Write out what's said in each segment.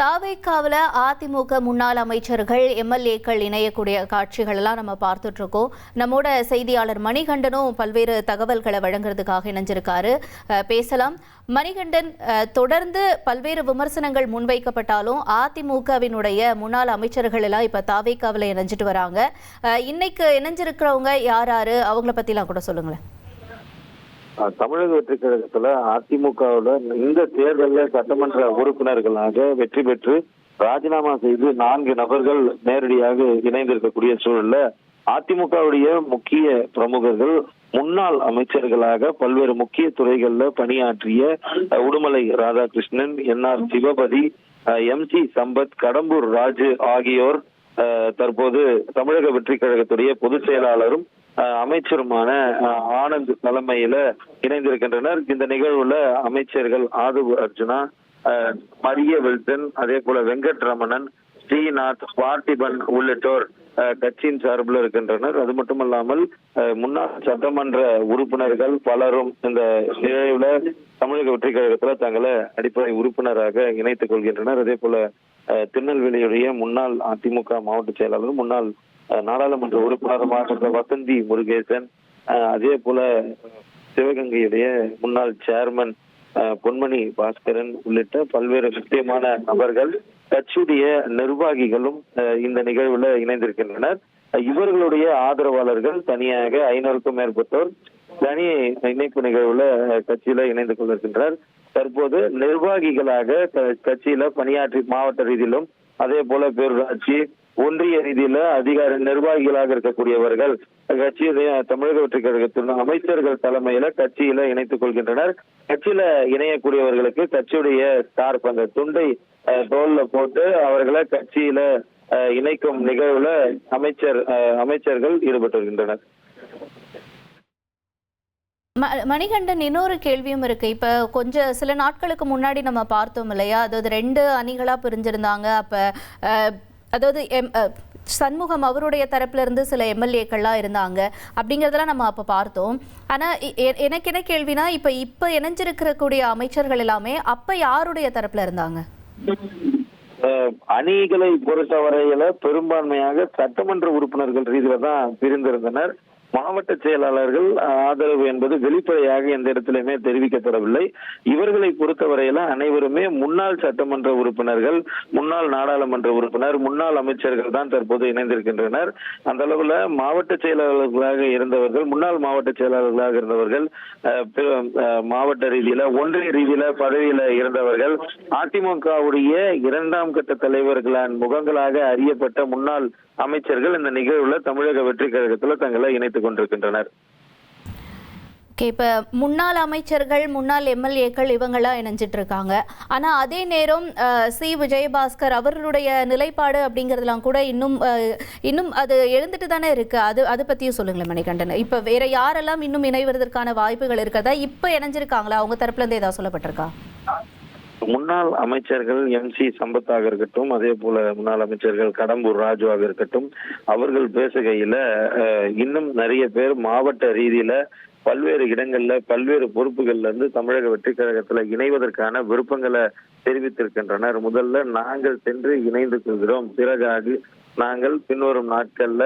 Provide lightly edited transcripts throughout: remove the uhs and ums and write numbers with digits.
தாவேக்காவில் அதிமுக முன்னாள் அமைச்சர்கள் எம்எல்ஏக்கள் இணையக்கூடிய காட்சிகள் எல்லாம் நம்ம பார்த்துட்டு இருக்கோம். நம்மோட செய்தியாளர் மணிகண்டனும் பல்வேறு தகவல்களை வழங்குறதுக்காக இணைஞ்சிருக்காரு. பேசலாம். மணிகண்டன், தொடர்ந்து பல்வேறு விமர்சனங்கள் முன்வைக்கப்பட்டாலும் அதிமுகவினுடைய முன்னாள் அமைச்சர்கள் எல்லாம் இப்ப தாவேக்காவில் இணைஞ்சிட்டு வராங்க. இன்னைக்கு இணைஞ்சிருக்கிறவங்க யார் யாரு, அவங்கள பத்திலாம் கூட சொல்லுங்களேன். தமிழக வெற்றி கழகத்துல அதிமுகவுல இந்த தேர்தலில் சட்டமன்ற உறுப்பினர்களாக வெற்றி பெற்று ராஜினாமா செய்து 4 நபர்கள் நேரடியாக இணைந்திருக்கக்கூடிய சூழல்ல அதிமுகவுடைய முக்கிய பிரமுகர்கள் முன்னாள் அமைச்சர்களாக பல்வேறு முக்கிய துறைகள்ல பணியாற்றிய உடுமலை ராதாகிருஷ்ணன், NR சிவபதி, MC சம்பத், கடம்பூர் ராஜு ஆகியோர் தற்போது தமிழக வெற்றி கழகத்துடைய பொதுச் செயலாளரும் அமைச்சருமான ஆனந்த் தலைமையில இணைந்திருக்கின்றனர். இந்த நிகழ்வுல அமைச்சர்கள் ஆதவ் அர்ஜுனா, மரிய வில்சன், அதே போல வெங்கட்ரமணன், ஸ்ரீநாத், பார்த்திபன் உள்ளிட்டோர் கட்சியின் சார்பில் இருக்கின்றனர். அது மட்டுமல்லாமல் முன்னாள் சட்டமன்ற உறுப்பினர்கள் பலரும் இந்த நிகழ்வுல தமிழக வெற்றி கழகத்துல தங்களை அடிப்படை உறுப்பினராக இணைத்துக் கொள்கின்றனர். அதே போல திருநெல்வேலியுடைய முன்னாள் அதிமுக மாவட்ட செயலாளரும் முன்னாள் நாடாளுமன்ற உறுப்பினருமாக வசந்தி முருகேசன், அதே போல சிவகங்கையுடைய முன்னாள் சேர்மன் பொன்மணி பாஸ்கரன் உள்ளிட்ட பல்வேறு முக்கியமான நபர்கள், கட்சியுடைய நிர்வாகிகளும் இந்த நிகழ்வுல இணைந்திருக்கின்றனர். இவர்களுடைய ஆதரவாளர்கள் தனியாக 500க்கும் மேற்பட்டோர் தனி இணைப்பு நிகழ்வுல கட்சியில இணைந்து கொண்டிருக்கின்றனர். தற்போது நிர்வாகிகளாக கட்சியில பணியாற்றி மாவட்ட ரீதியிலும் அதே போல பேரூராட்சி ஒன்றிய ரீதியில அதிகார நிர்வாகிகளாக இருக்கக்கூடியவர்கள் கட்சியில தமிழக வெற்றி கழகத்தின் அமைச்சர்கள் தலைமையில கட்சியில இணைத்துக் கொள்கின்றனர். கட்சியில இணையக்கூடியவர்களுக்கு கட்சியுடைய ஸ்கார்ப், அந்த துண்டை தோல்ல போட்டு அவர்களை கட்சியில இணைக்கும் நிகழ்வுல அமைச்சர்கள் ஈடுபட்டு வருகின்றனர். மணிகண்டன், இன்னொரு கேள்வியும் இருக்கு. இப்ப சில நாட்களுக்கு முன்னாடி நம்ம பார்த்தோம் இல்லையா, அதாவது 2 அணிகளா பிரிஞ்சிருந்தாங்க. அப்ப அதாவது சண்முகம் அவருடைய தரப்புல இருந்து சில எம்எல்ஏக்கள்லாம் இருந்தாங்க அப்படிங்கறதெல்லாம் நம்ம அப்ப பார்த்தோம். ஆனா எனக்கு என்ன கேள்வினா, இப்ப இணைஞ்சிருக்கக்கூடிய அமைச்சர்கள் எல்லாமே அப்ப யாருடைய தரப்புல இருந்தாங்க? அணிகளை பொறுத்தவரையில பெரும்பான்மையாக சட்டமன்ற உறுப்பினர்கள் ரீதியில தான் பிரிந்திருந்தனர். மாவட்ட செயலாளர்கள் ஆதரவு என்பது வெளிப்படையாக எந்த இடத்திலுமே தெரிவிக்கப்படவில்லை. இவர்களை பொறுத்தவரையில அனைவருமே முன்னாள் சட்டமன்ற உறுப்பினர்கள், முன்னாள் நாடாளுமன்ற உறுப்பினர், முன்னாள் அமைச்சர்கள் தான் தற்போது இணைந்திருக்கின்றனர். அந்த அளவுல மாவட்ட செயலாளர்களாக இருந்தவர்கள், முன்னாள் மாவட்ட செயலாளர்களாக இருந்தவர்கள், மாவட்ட ரீதியில ஒன்றிய ரீதியில பதவியில இருந்தவர்கள், அதிமுகவுடைய 2ஆம் கட்ட தலைவர்களான முகங்களாக அறியப்பட்ட முன்னாள் அமைச்சர்கள் இந்த நிகழ்வுல தமிழக வெற்றி கழகத்துல தங்களை இணைத்துக் கொண்டிருக்கின்றனர். இப்ப முன்னாள் அமைச்சர்கள், முன்னாள் எம்எல்ஏக்கள் இவங்களா இணைஞ்சிட்டு இருக்காங்க. ஆனா அதே நேரம் சி விஜயபாஸ்கர் அவர்களுடைய நிலைப்பாடு அப்படிங்கறதெல்லாம் கூட இன்னும் அது எழுந்துட்டு தானே இருக்கு. அது பத்தியும் சொல்லுங்களேன் மணிகண்டன். இப்ப வேற யாரெல்லாம் இன்னும் இணைவதற்கான வாய்ப்புகள் இருக்கதா? இப்ப இணைஞ்சிருக்காங்களா? அவங்க தரப்புல இருந்து ஏதாவது சொல்லப்பட்டிருக்கா? முன்னாள் அமைச்சர்கள் MC சம்பத்தாக இருக்கட்டும், அதே போல முன்னாள் அமைச்சர்கள் கடம்பூர் ராஜுவாக இருக்கட்டும், அவர்கள் பேசுகையில இன்னும் நிறைய பேர் மாவட்ட ரீதியில பல்வேறு இடங்கள்ல பல்வேறு பொறுப்புகள்ல இருந்து தமிழக வெற்றி கழகத்துல இணைவதற்கான விருப்பங்களை தெரிவித்திருக்கின்றனர். முதல்ல நாங்கள் சென்று இணைந்து கொள்கிறோம், பிறகு நாங்கள் பின்வரும் நாட்கள்ல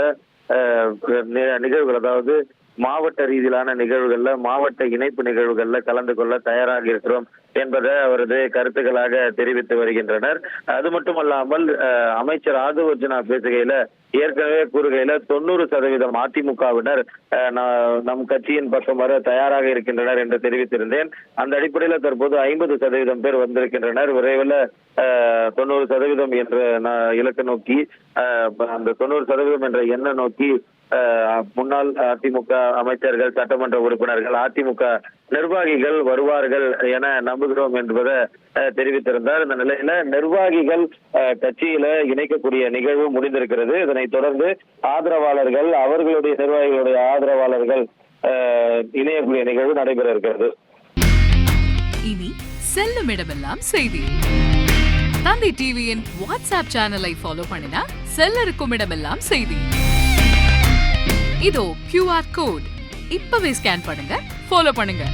நிகழ்வுகள், அதாவது மாவட்ட ரீதியிலான நிகழ்வுகள்ல, மாவட்ட இணைப்பு நிகழ்வுகள்ல கலந்து கொள்ள தயாராக இருக்கிறோம் என்பதை அவரது கருத்துக்களாக தெரிவித்து வருகின்றனர். அது மட்டுமல்லாமல் அமைச்சர் ஆதவ் அர்ஜுனா பேசுகையில ஏற்கனவே கூறுகையில 90% அதிமுகவினர் நம் கட்சியின் பக்கம் வர தயாராக இருக்கின்றனர் என்று தெரிவித்திருந்தேன். அந்த அடிப்படையில தற்போது 50% பேர் வந்திருக்கின்றனர். விரைவில் 90% என்ற இலக்கு நோக்கி, அந்த 90% என்ற எண்ணை நோக்கி முன்னாள் அதிமுக அமைச்சர்கள், சட்டமன்ற உறுப்பினர்கள், அதிமுக நிர்வாகிகள் வருவார்கள் என நம்புகிறோம் என்பதை தெரிவித்திருந்தார். இந்த நிலையில நிர்வாகிகள் கட்சியில இணைக்கக்கூடிய நிகழ்வு முடிந்திருக்கிறது. இதனைத் தொடர்ந்து ஆதரவாளர்கள், அவர்களுடைய நிர்வாகிகளுடைய ஆதரவாளர்கள் இணையக்கூடிய நிகழ்வு நடைபெற இருக்கிறது. இனி செல்லும் இடமெல்லாம் செய்தி. தந்தி டிவியின் வாட்ஸ்அப் சேனலை ஃபாலோ பண்ணினா செல்ல இருக்கும் இடமெல்லாம் செய்தி. இதோ QR கோட் இப்பவே ஸ்கேன் பண்ணுங்க, ஃபாலோ பண்ணுங்க.